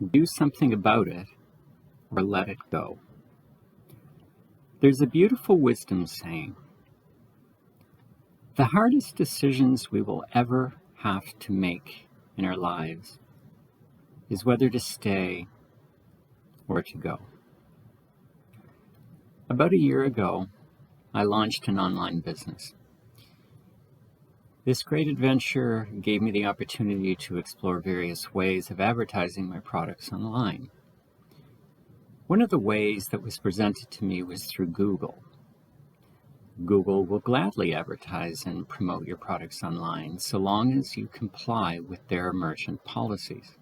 Do something about it or let it go. There's a beautiful wisdom saying, the hardest decisions we will ever have to make in our lives is whether to stay or to go. About a year ago, I launched an online business. This great adventure gave me the opportunity to explore various ways of advertising my products online. One of the ways that was presented to me was through Google. Google will gladly advertise and promote your products online so long as you comply with their merchant policies.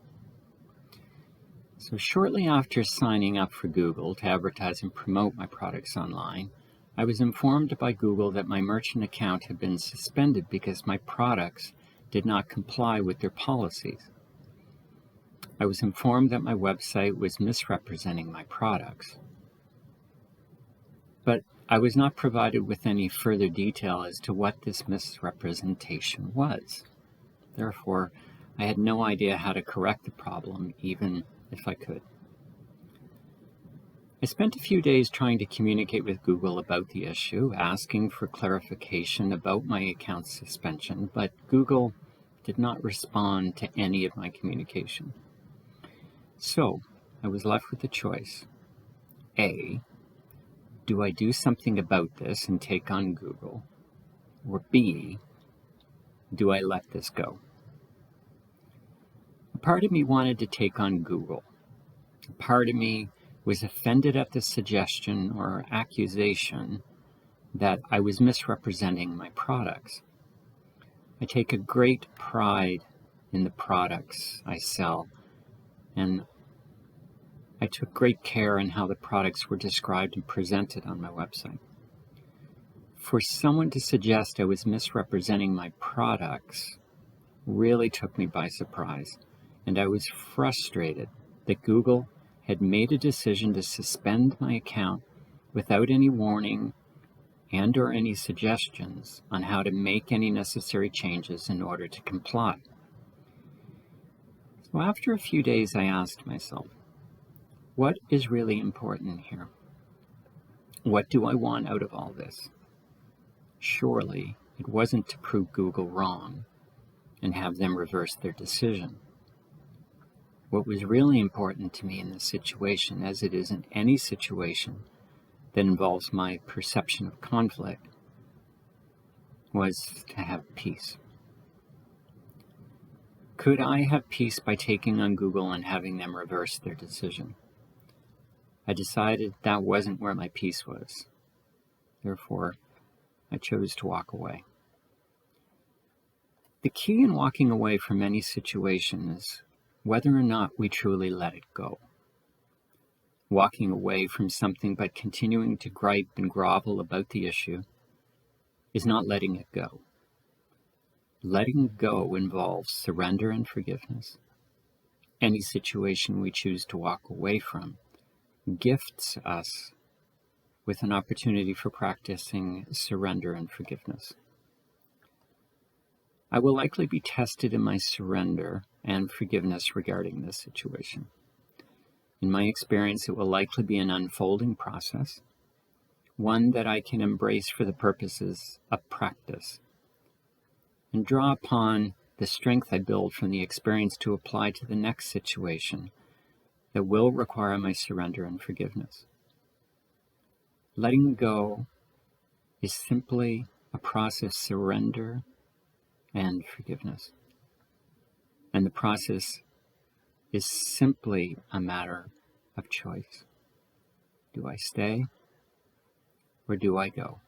So shortly after signing up for Google to advertise and promote my products online, I was informed by Google that my merchant account had been suspended because my products did not comply with their policies. I was informed that my website was misrepresenting my products. But I was not provided with any further detail as to what this misrepresentation was. Therefore, I had no idea how to correct the problem, even if I could. I spent a few days trying to communicate with Google about the issue, asking for clarification about my account suspension, but Google did not respond to any of my communication. So, I was left with a choice. A, do I do something about this and take on Google? Or B, do I let this go? A part of me wanted to take on Google. A part of me was offended at the suggestion or accusation that I was misrepresenting my products. I take a great pride in the products I sell, and I took great care in how the products were described and presented on my website. For someone to suggest I was misrepresenting my products really took me by surprise, and I was frustrated that Google had made a decision to suspend my account without any warning and or any suggestions on how to make any necessary changes in order to comply. So after a few days, I asked myself, what is really important here? What do I want out of all this? Surely it wasn't to prove Google wrong and have them reverse their decision. What was really important to me in this situation, as it is in any situation that involves my perception of conflict, was to have peace. Could I have peace by taking on Google and having them reverse their decision? I decided that wasn't where my peace was. Therefore, I chose to walk away. The key in walking away from any situation is whether or not we truly let it go. Walking away from something but continuing to gripe and grovel about the issue is not letting it go. Letting go involves surrender and forgiveness. Any situation we choose to walk away from gifts us with an opportunity for practicing surrender and forgiveness. I will likely be tested in my surrender and forgiveness regarding this situation. In my experience, it will likely be an unfolding process, one that I can embrace for the purposes of practice, and draw upon the strength I build from the experience to apply to the next situation that will require my surrender and forgiveness. Letting go is simply a process of surrender and forgiveness. And the process is simply a matter of choice. Do I stay or do I go?